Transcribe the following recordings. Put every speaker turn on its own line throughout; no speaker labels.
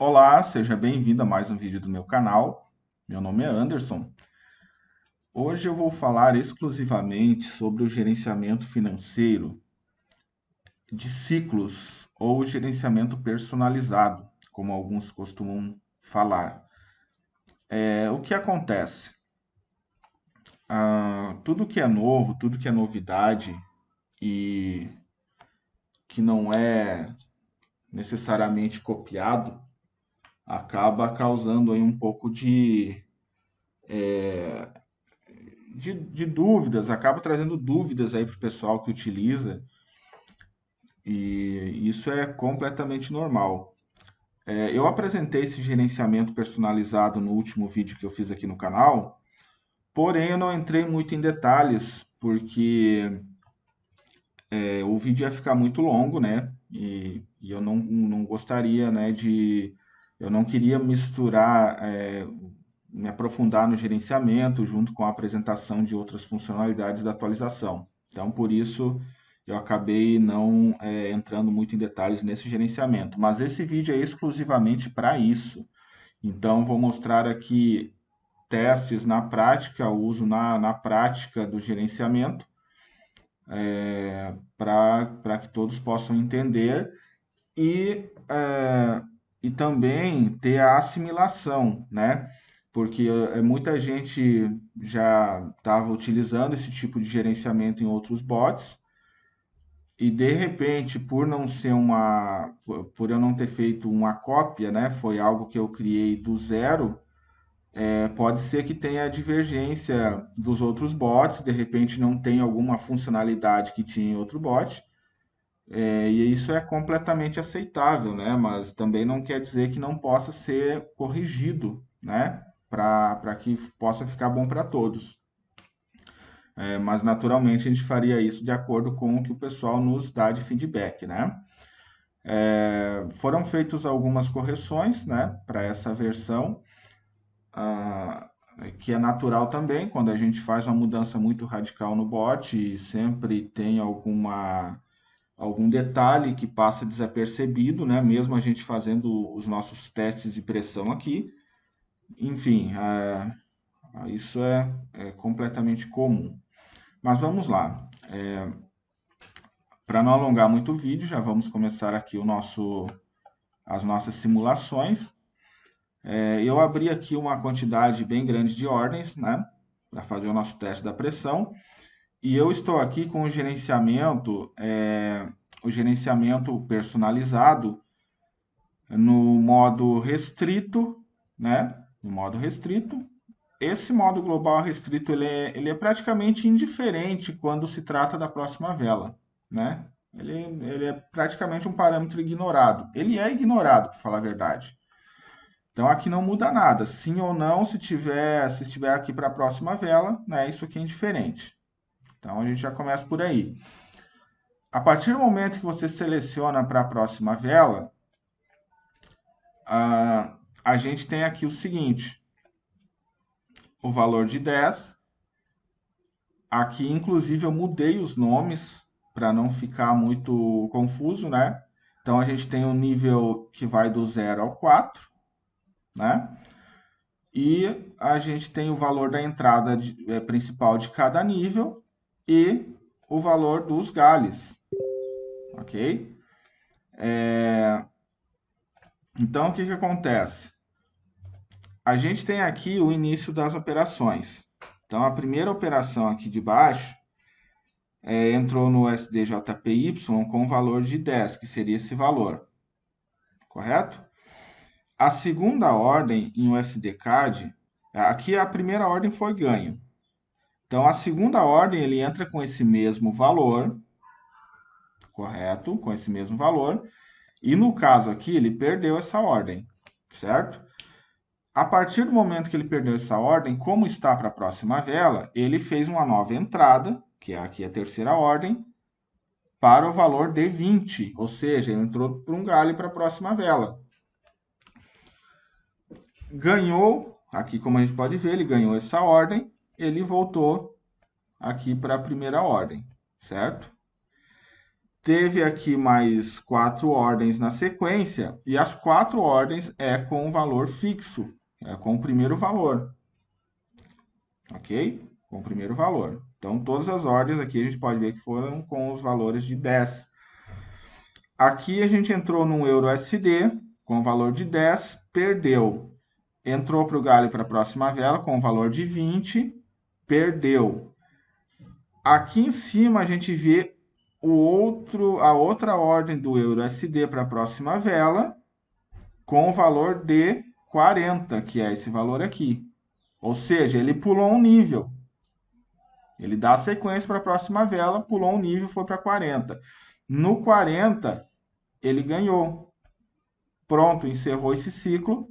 Olá, seja bem-vindo a mais um vídeo do meu canal. Meu nome é Anderson. Hoje eu vou falar exclusivamente sobre o gerenciamento financeiro de ciclos ou gerenciamento personalizado, como alguns costumam falar. O que acontece? Tudo que é novo, tudo que é novidade e que não é necessariamente copiado, acaba causando aí um pouco de dúvidas, acaba trazendo dúvidas aí para o pessoal que utiliza, e isso é completamente normal. Eu apresentei esse gerenciamento personalizado no último vídeo que eu fiz aqui no canal, porém eu não entrei muito em detalhes, porque o vídeo ia ficar muito longo, né? E eu não gostaria, né, de... Eu não queria misturar, me aprofundar no gerenciamento junto com a apresentação de outras funcionalidades da atualização. Então, por isso, eu acabei não entrando muito em detalhes nesse gerenciamento. Mas esse vídeo é exclusivamente para isso. Então, vou mostrar aqui testes na prática, o uso na prática do gerenciamento, para que todos possam entender e, e também ter a assimilação, né? Porque muita gente já estava utilizando esse tipo de gerenciamento em outros bots e de repente, por não ser por eu não ter feito uma cópia, né? Foi algo que eu criei do zero. Pode ser que tenha divergência dos outros bots, de repente não tem alguma funcionalidade que tinha em outro bot, e isso é completamente aceitável, né? Mas também não quer dizer que não possa ser corrigido, né? Para que possa ficar bom para todos. Mas naturalmente a gente faria isso de acordo com o que o pessoal nos dá de feedback, né? Foram feitas algumas correções, né? Para essa versão, ah, que é natural também, quando a gente faz uma mudança muito radical no bot, sempre tem algum detalhe que passa desapercebido, né? Mesmo a gente fazendo os nossos testes de pressão aqui. Enfim, isso é completamente comum. Mas vamos lá. Para não alongar muito o vídeo, já vamos começar aqui as nossas simulações. Eu abri aqui uma quantidade bem grande de ordens, né? Para fazer o nosso teste da pressão. E eu estou aqui com o gerenciamento personalizado no modo restrito, né? No modo restrito. Esse modo global restrito ele é praticamente indiferente quando se trata da próxima vela, né? Ele é praticamente um parâmetro ignorado. Ele é ignorado, para falar a verdade. Então aqui não muda nada. Sim ou não, se estiver aqui para a próxima vela, né? Isso aqui é indiferente. Então a gente já começa por aí. A partir do momento que você seleciona para a próxima vela, a gente tem aqui o seguinte: o valor de 10. Aqui, inclusive, eu mudei os nomes para não ficar muito confuso, né? Então, a gente tem um nível que vai do 0 ao 4, né? E a gente tem o valor da entrada principal de cada nível e o valor dos galhos, ok? Então, o que acontece? A gente tem aqui o início das operações. Então, a primeira operação aqui de baixo entrou no SDJPY com o valor de 10, que seria esse valor, correto? A segunda ordem em USDCAD, aqui a primeira ordem foi ganho. Então, a segunda ordem ele entra com esse mesmo valor, correto? Com esse mesmo valor. E no caso aqui, ele perdeu essa ordem, certo? A partir do momento que ele perdeu essa ordem, como está para a próxima vela, ele fez uma nova entrada, que é aqui a terceira ordem, para o valor de 20, ou seja, ele entrou para um galho para a próxima vela. Ganhou, aqui como a gente pode ver, ele ganhou essa ordem, ele voltou aqui para a primeira ordem, certo? Teve aqui mais 4 ordens na sequência, e as 4 ordens é com o valor fixo, é com o primeiro valor. Ok? Com o primeiro valor. Então, todas as ordens aqui a gente pode ver que foram com os valores de 10. Aqui a gente entrou num EURUSD com o valor de 10, perdeu. Entrou para o galho para a próxima vela com o valor de 20, perdeu. Aqui em cima a gente vê a outra ordem do EURUSD para a próxima vela com o valor de 40, que é esse valor aqui. Ou seja, ele pulou um nível. Ele dá a sequência para a próxima vela, pulou um nível, foi para 40. No 40, ele ganhou. Pronto, encerrou esse ciclo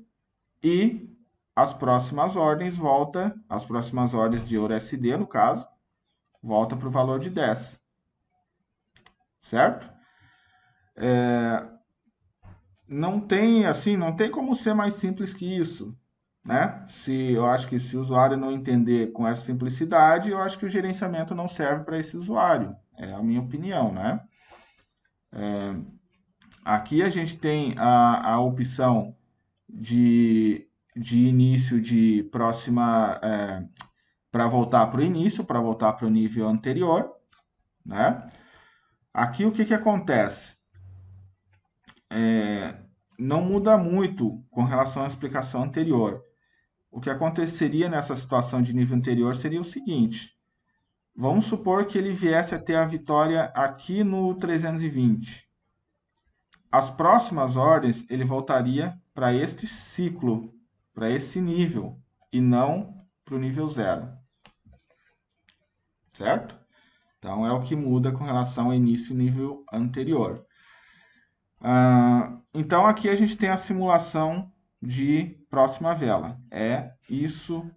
e as próximas ordens as próximas ordens de EURUSD, no caso, volta para o valor de 10. Certo? Não tem como ser mais simples que isso, né? Eu acho que se o usuário não entender com essa simplicidade, eu acho que o gerenciamento não serve para esse usuário. É a minha opinião, né? Aqui a gente tem a opção de início de próxima, para voltar para o início, para voltar para o nível anterior, né? Aqui o que acontece? Não muda muito com relação à explicação anterior. O que aconteceria nessa situação de nível anterior seria o seguinte: vamos supor que ele viesse a ter a vitória aqui no 320. As próximas ordens ele voltaria para este ciclo, para esse nível, e não para o nível 0. Certo? Então é o que muda com relação ao início e nível anterior. Então aqui a gente tem a simulação de próxima vela. É isso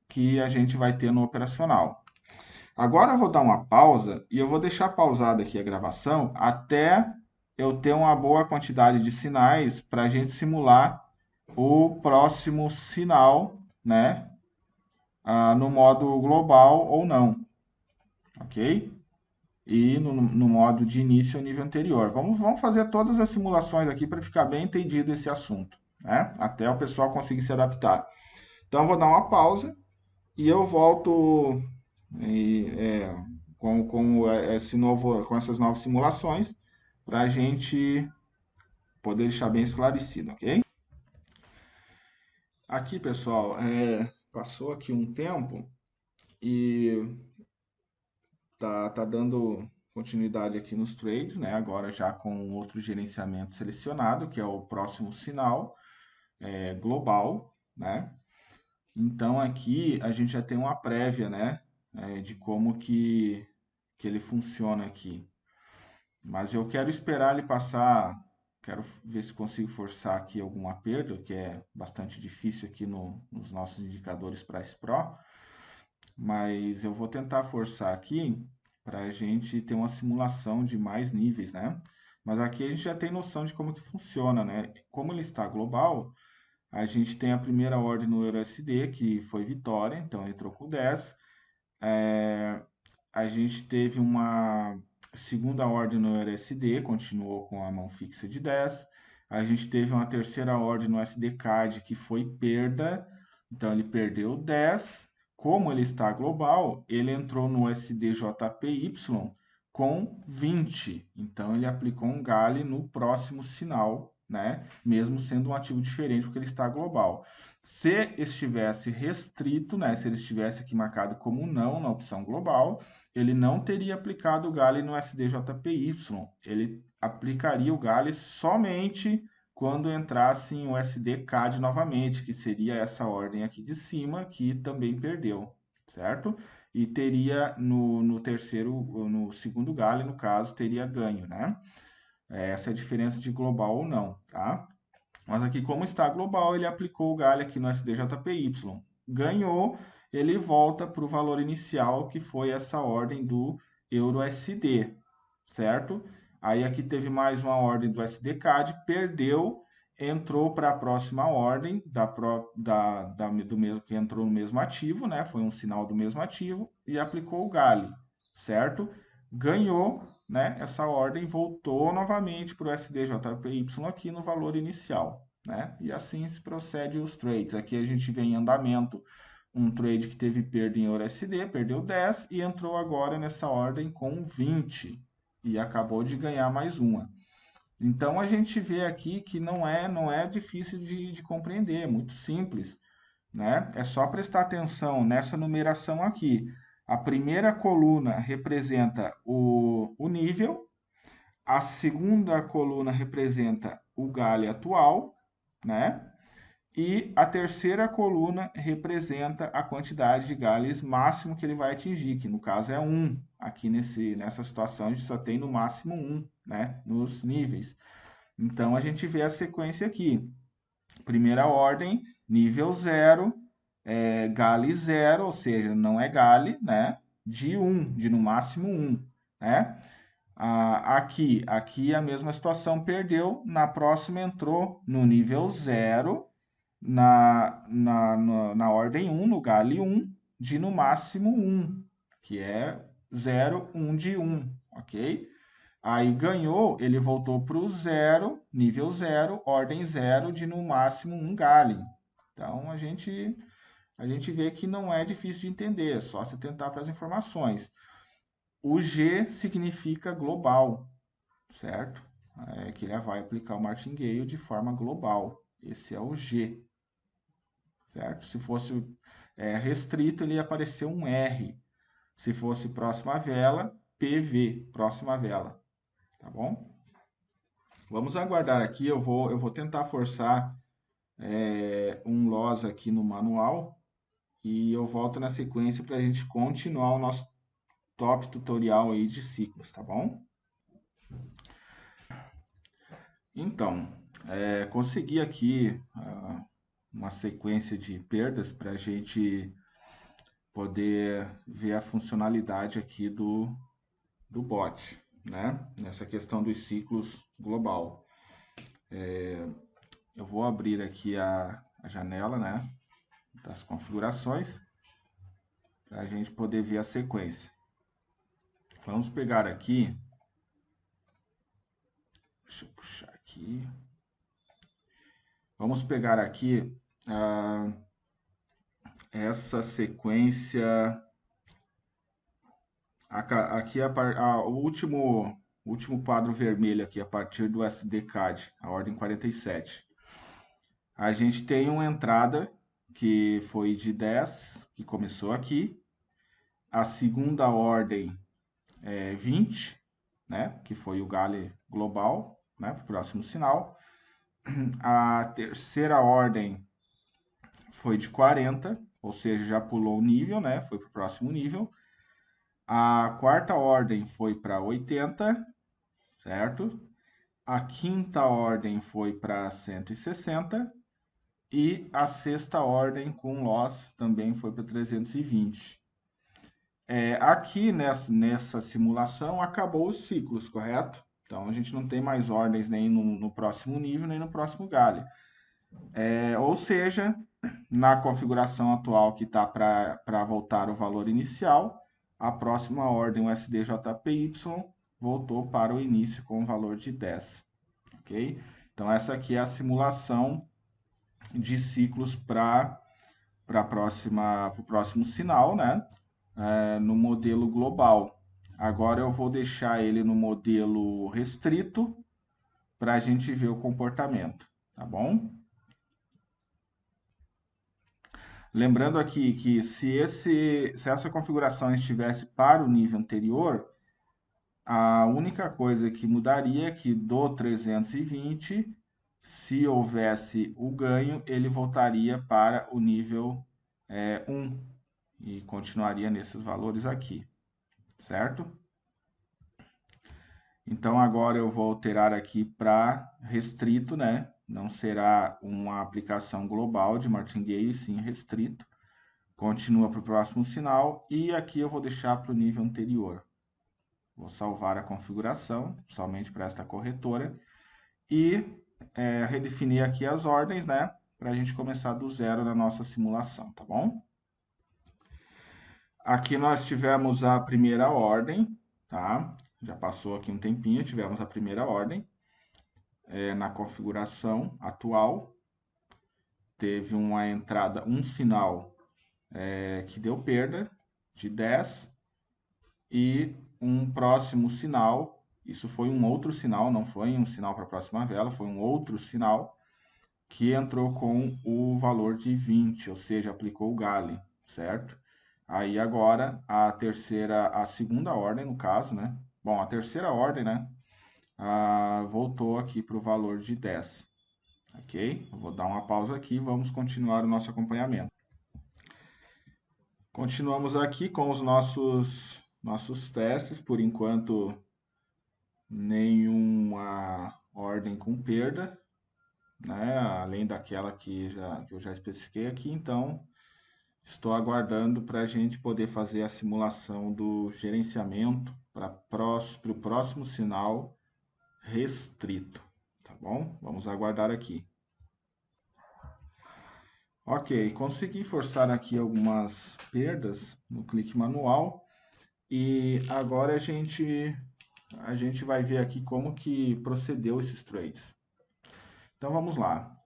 que a gente vai ter no operacional. Agora eu vou dar uma pausa e eu vou deixar pausada aqui a gravação até eu ter uma boa quantidade de sinais para a gente simular o próximo sinal, né, no modo global ou não, ok? E no modo de início ao nível anterior. Vamos fazer todas as simulações aqui para ficar bem entendido esse assunto, né? Até o pessoal conseguir se adaptar. Então, eu vou dar uma pausa e eu volto com essas novas simulações para a gente poder deixar bem esclarecido, ok? Aqui, pessoal, passou aqui um tempo e tá dando continuidade aqui nos trades, né? Agora já com outro gerenciamento selecionado, que é o próximo sinal global, né? Então aqui a gente já tem uma prévia, né? De como que ele funciona aqui. Mas eu quero esperar ele passar, quero ver se consigo forçar aqui alguma perda, que é bastante difícil aqui nos nossos indicadores Price Pro. Mas eu vou tentar forçar aqui para a gente ter uma simulação de mais níveis, né? Mas aqui a gente já tem noção de como que funciona, né? Como ele está global, a gente tem a primeira ordem no EURUSD, que foi vitória, então ele entrou com 10. A gente teve uma segunda ordem no EURUSD, continuou com a mão fixa de 10. A gente teve uma terceira ordem no USD-CAD, que foi perda, então ele perdeu 10. Como ele está global, ele entrou no USD-JPY com 20. Então, ele aplicou um GALI no próximo sinal, né? Mesmo sendo um ativo diferente, porque ele está global. Se estivesse restrito, né? Se ele estivesse aqui marcado como não na opção global, ele não teria aplicado o GALI no USD-JPY. Ele aplicaria o GALI somente quando entrasse em USD-CAD novamente, que seria essa ordem aqui de cima, que também perdeu, certo? E teria no segundo GALI, no caso, teria ganho, né? Essa é a diferença de global ou não, tá? Mas aqui, como está global, ele aplicou o GALI aqui no USD-JPY. Ganhou, ele volta para o valor inicial, que foi essa ordem do EURUSD, certo? Aí aqui teve mais uma ordem do USD-CAD, perdeu, entrou para a próxima ordem do mesmo que entrou no mesmo ativo, né? Foi um sinal do mesmo ativo e aplicou o GALI, certo? Ganhou, né, essa ordem voltou novamente para o SDJPY aqui no valor inicial, né? E assim se procede os trades. Aqui a gente vê em andamento um trade que teve perda em EURUSD, perdeu 10 e entrou agora nessa ordem com 20 e acabou de ganhar mais uma. Então a gente vê aqui que não é difícil de compreender, é muito simples, né? É só prestar atenção nessa numeração aqui. A primeira coluna representa o nível, a segunda coluna representa o GALI atual, né? E a terceira coluna representa a quantidade de galhos máximo que ele vai atingir, que no caso é 1. Aqui nessa situação a gente só tem no máximo 1, né, nos níveis. Então a gente vê a sequência aqui. Primeira ordem, nível 0, GALI 0, ou seja, não é GALI, né, de 1, de no máximo 1, né? Aqui a mesma situação, perdeu, na próxima entrou no nível 0, na ordem 1, no GALI 1, de no máximo 1, que é 0, 1 de 1, ok? Aí ganhou, ele voltou para o 0, nível 0, ordem 0, de no máximo 1 GALI. Então, a gente vê que não é difícil de entender, é só se tentar para as informações. O G significa global, certo? É que ele vai aplicar o martingale de forma global. Esse é o G. Certo? Se fosse restrito, ele ia aparecer um R. Se fosse próxima vela, PV, próxima vela. Tá bom? Vamos aguardar aqui, eu vou tentar forçar um loss aqui no manual e eu volto na sequência para a gente continuar o nosso top tutorial aí de ciclos, tá bom? Então, consegui aqui uma sequência de perdas para a gente poder ver a funcionalidade aqui do bot, né? Nessa questão dos ciclos global. Eu vou abrir aqui a janela, né, das configurações para a gente poder ver a sequência. Vamos pegar aqui, deixa eu puxar aqui. Vamos pegar aqui essa sequência. Aqui o último quadro vermelho aqui, a partir do SDCAD, a ordem 47. A gente tem uma entrada que foi de 10, que começou aqui. A segunda ordem é 20, né, que foi o GALI global, né, para o próximo sinal. A terceira ordem foi de 40, ou seja, já pulou o nível, né, foi para o próximo nível. A quarta ordem foi para 80, certo? A quinta ordem foi para 160 e a sexta ordem com loss também foi para 320. Aqui nessa simulação acabou os ciclos, correto? Então a gente não tem mais ordens nem no próximo nível nem no próximo GALI. Ou seja, na configuração atual que está para voltar o valor inicial, a próxima ordem, o SDJPY, voltou para o início com o valor de 10. Ok? Então, essa aqui é a simulação de ciclos para o próximo sinal, né? No modelo global. Agora eu vou deixar ele no modelo restrito para a gente ver o comportamento, tá bom? Lembrando aqui que se essa configuração estivesse para o nível anterior, a única coisa que mudaria é que do 320, se houvesse o ganho, ele voltaria para o nível 1 e continuaria nesses valores aqui, certo? Então agora eu vou alterar aqui para restrito, né? Não será uma aplicação global de martingale, sim restrito. Continua para o próximo sinal e aqui eu vou deixar para o nível anterior. Vou salvar a configuração, somente para esta corretora, e redefinir aqui as ordens, né? Para a gente começar do zero na nossa simulação, tá bom? Aqui nós tivemos a primeira ordem, tá? Já passou aqui um tempinho, tivemos a primeira ordem. Na configuração atual, teve uma entrada, um sinal que deu perda de 10 e um próximo sinal, isso foi um outro sinal, não foi um sinal para a próxima vela, foi um outro sinal que entrou com o valor de 20, ou seja, aplicou o GALI, certo? Aí agora a segunda ordem no caso, né? Bom, a terceira ordem, né? Voltou aqui para o valor de 10, ok? Eu vou dar uma pausa aqui e vamos continuar o nosso acompanhamento. Continuamos aqui com os nossos testes, por enquanto nenhuma ordem com perda, né? Além daquela que eu já especifiquei aqui, então estou aguardando para a gente poder fazer a simulação do gerenciamento para o próximo sinal restrito, tá bom? Vamos aguardar aqui. Ok, consegui forçar aqui algumas perdas no clique manual e agora a gente vai ver aqui como que procedeu esses trades. Então vamos lá.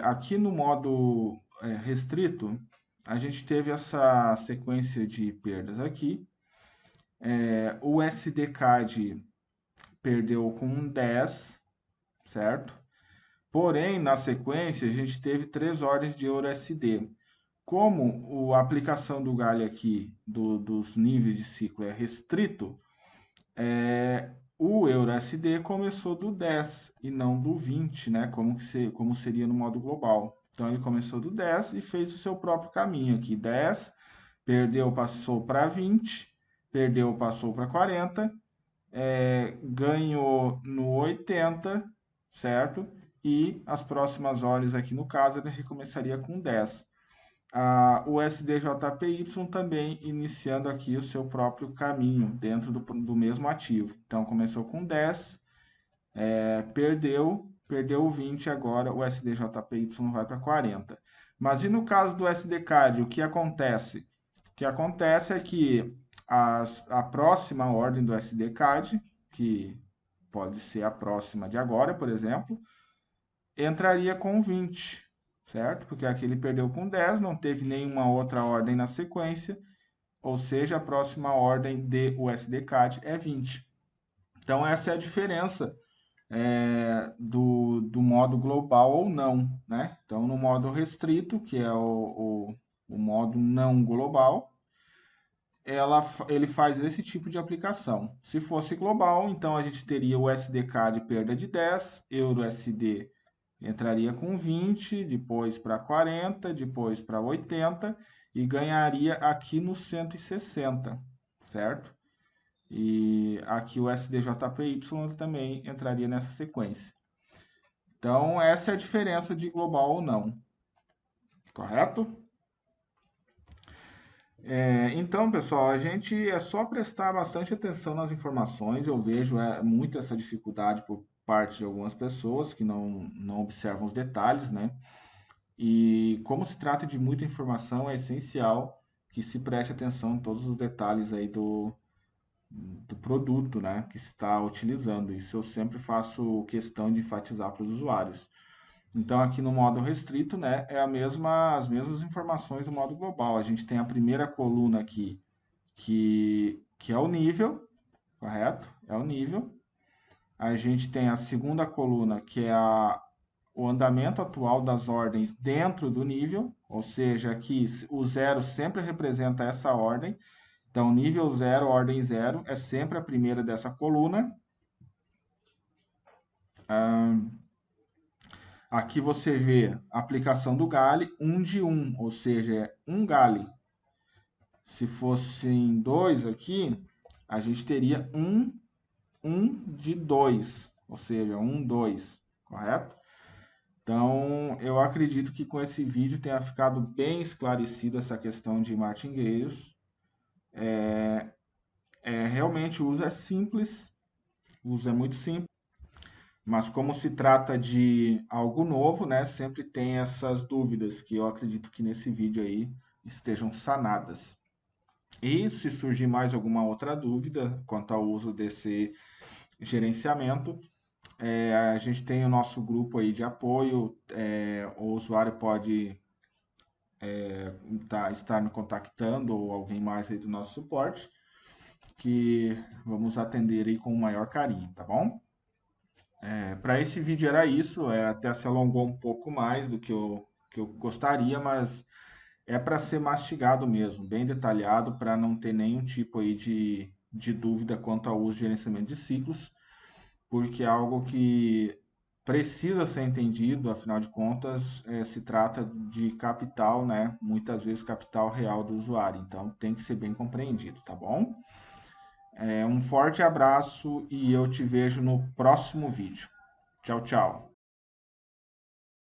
Aqui no modo restrito, a gente teve essa sequência de perdas aqui. O SDCAD perdeu com 10, certo? Porém, na sequência, a gente teve 3 ordens de EURUSD. Como a aplicação do GALI aqui, dos níveis de ciclo é restrito, o EURUSD começou do 10 e não do 20, né? Como seria no modo global. Então, ele começou do 10 e fez o seu próprio caminho aqui. 10, perdeu, passou para 20, perdeu, passou para 40, ganhou no 80, certo? E as próximas ordens aqui no caso, ele recomeçaria com 10. O SDJPY também iniciando aqui o seu próprio caminho dentro do mesmo ativo. Então, começou com 10, perdeu o 20, agora o SDJPY vai para 40. Mas e no caso do SDCAD, o que acontece? O que acontece é que a próxima ordem do SDCAD, que pode ser a próxima de agora, por exemplo, entraria com 20, certo? Porque aqui ele perdeu com 10, não teve nenhuma outra ordem na sequência, ou seja, a próxima ordem de USDCAD é 20. Então, essa é a diferença do modo global ou não, né? Então, no modo restrito, que é o modo não global, ele faz esse tipo de aplicação. Se fosse global, então a gente teria o SDCAD de perda de 10, EURUSD entraria com 20, depois para 40, depois para 80 e ganharia aqui no 160, certo? E aqui o SDJPY também entraria nessa sequência. Então, essa é a diferença de global ou não, correto? Então, pessoal, a gente é só prestar bastante atenção nas informações. Eu vejo muito essa dificuldade por parte de algumas pessoas que não observam os detalhes, né? E como se trata de muita informação, é essencial que se preste atenção em todos os detalhes aí do produto, né, que se está utilizando. Isso eu sempre faço questão de enfatizar para os usuários. Então, aqui no modo restrito, né, as mesmas informações do modo global. A gente tem a primeira coluna aqui, que é o nível, correto? É o nível. A gente tem a segunda coluna, que é o andamento atual das ordens dentro do nível, ou seja, aqui o 0 sempre representa essa ordem. Então, nível 0, ordem 0, é sempre a primeira dessa coluna. Aqui você vê a aplicação do GALI, 1 de 1, ou seja, é 1 GALI. Se fossem 2 aqui, a gente teria 1 de 2, ou seja, 1, 2, correto? Então, eu acredito que com esse vídeo tenha ficado bem esclarecido essa questão de martingales. Realmente o uso é simples, o uso é muito simples. Mas como se trata de algo novo, né, sempre tem essas dúvidas que eu acredito que nesse vídeo aí estejam sanadas. E se surgir mais alguma outra dúvida quanto ao uso desse gerenciamento, a gente tem o nosso grupo aí de apoio, o usuário pode estar me contactando ou alguém mais aí do nosso suporte, que vamos atender aí com o maior carinho, tá bom? Para esse vídeo era isso, até se alongou um pouco mais do que eu gostaria, mas é para ser mastigado mesmo, bem detalhado, para não ter nenhum tipo aí de dúvida quanto ao uso de gerenciamento de ciclos, porque é algo que precisa ser entendido, afinal de contas, se trata de capital, né? Muitas vezes capital real do usuário, então tem que ser bem compreendido, tá bom? Um forte abraço e eu te vejo no próximo vídeo. Tchau, tchau.